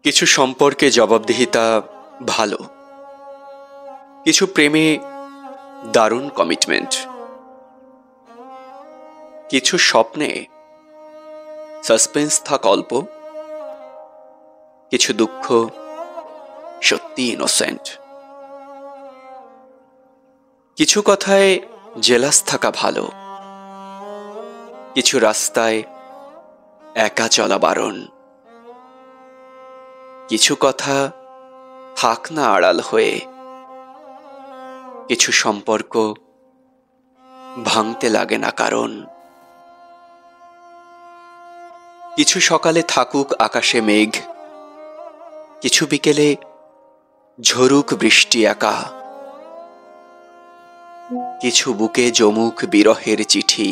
কিছু সম্পর্কে জবাবদিহিতা ভালো, কিছু প্রেমে দারুণ কমিটমেন্ট, কিছু স্বপ্নে সাসপেন্স থাকা অল্প, কিছু দুঃখ সত্যি ইনোসেন্ট, কিছু কথায় জেলাস থাকা ভালো, কিছু রাস্তায় একা চলা বারণ, কিছু কথা থাক না আড়াল হয়ে, কিছু সম্পর্ক ভাঙতে লাগে না কারণ, কিছু সকালে থাকুক আকাশে মেঘ, কিছু বিকেলে ঝরুক বৃষ্টি একা, কিছু বুকে জমুক বিরহের চিঠি,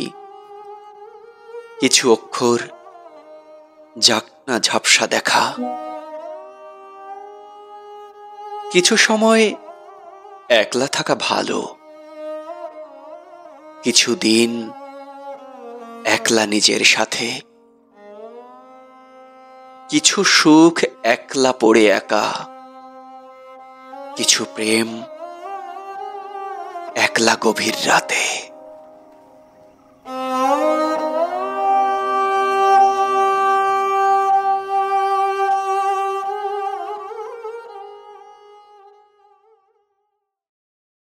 কিছু অক্ষর যাক না ঝাপসা দেখা। কিছু সময় একলা থাকা ভালো, কিছু দিন একলা নিজের সাথে, কিছু সুখ একলা পড়ে একা, কিছু প্রেম একলা গভীর রাতে।